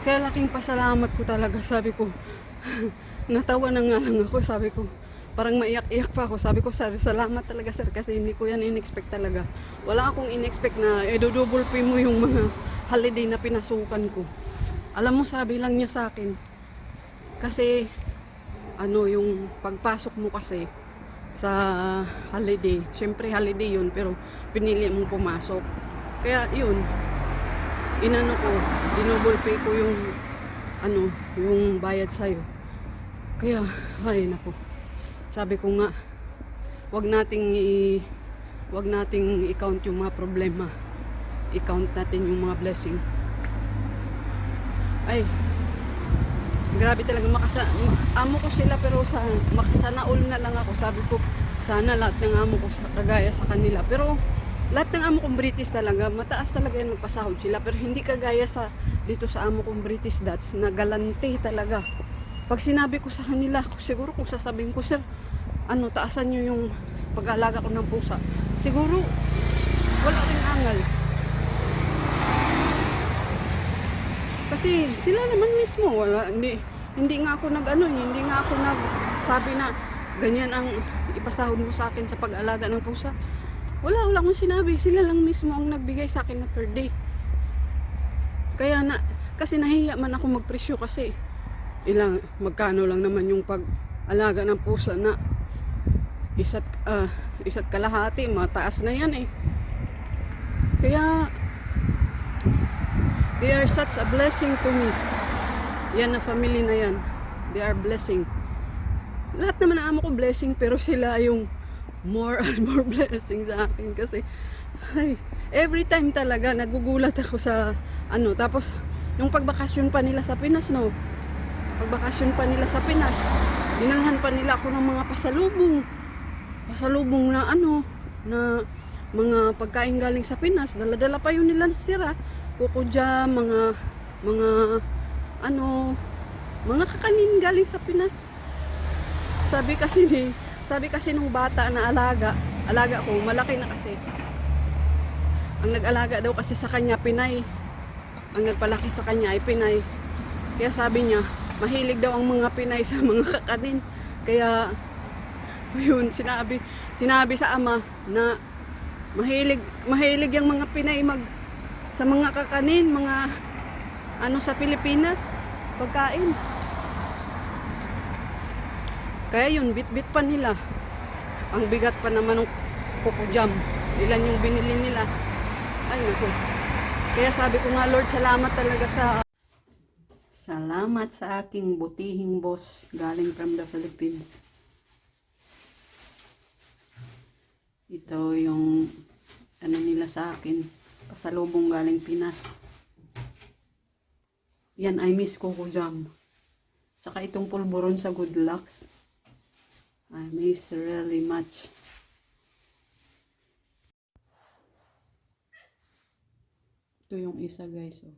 Kaya laking pasalamat ko talaga, sabi ko. Natawa na nga lang ako, sabi ko. Parang maiyak-iyak pa ako. Sabi ko, sir, salamat talaga sir kasi hindi ko yan in-expect talaga. Wala akong in-expect na double pay mo yung mga holiday na pinasukan ko. Alam mo, sabi lang niya sa akin. Kasi, yung pagpasok mo kasi sa holiday. Siyempre holiday yun, pero pinili mong pumasok. Kaya yun, ko, dinouble pay ko yung, yung bayad sa'yo. Kaya, ay nako. Sabi ko nga, wag nating i-count yung mga problema. I-count natin yung mga blessing. Ay, grabe talaga amo ko sila pero makasanaol na lang ako. Sabi ko, sana lahat ng amo ko kagaya sa kanila. Pero lahat ng amo kong British talaga, mataas talaga yan magpasahod sila. Pero hindi kagaya dito sa amo kong British Dutch na galante talaga. Pag sinabi ko sa kanila, siguro kung sasabihin ko, sir, taasan nyo yung pag-aalaga ko ng pusa. Siguro, wala rin angal. Kasi sila naman mismo, hindi nga ako hindi nga ako nagsabi na ganyan ang ipasahod mo sa akin sa pag-aalaga ng pusa. Wala akong sinabi. Sila lang mismo ang nagbigay sa akin na per day. Kasi nahiya man ako magpresyo kasi magkano lang naman yung pag-alaga ng pusa na isa't kalahati, mataas na yan eh. Kaya they are such a blessing to me. Yan na family na yan, they are blessing. Lahat naman na amo ko blessing, pero sila yung more and more blessing sa akin. Kasi every time talaga nagugulat ako sa tapos yung pagbakasyon pa nila sa Pinas, dinalhan pa nila ako ng mga pasalubong na na mga pagkain galing sa Pinas. Dala-dala pa yun nila sira, Coco Jam, mga kakanin galing sa Pinas. Sabi kasi nung bata na alaga ko, malaki na kasi. Ang nag-alaga daw kasi sa kanya Pinay. Ang nagpalaki sa kanya ay Pinay. Kaya sabi niya, mahilig daw ang mga Pinay sa mga kakanin. Kaya yun, sinabi sa ama na mahilig yung mga Pinay sa mga kakanin, mga sa Pilipinas, pagkain. Kaya yun, bit-bit pa nila. Ang bigat pa naman ng Coco Jam. Ilan yung binili nila. Ay naku. Kaya sabi ko nga, Lord, salamat sa aking butihing boss galing from the Philippines. Ito yung nila sa akin, pasalubong galing Pinas. Yan, I miss Coco Jam. Saka itong pulburon sa Good Lucks, I miss really much. Ito yung isa, guys, oh.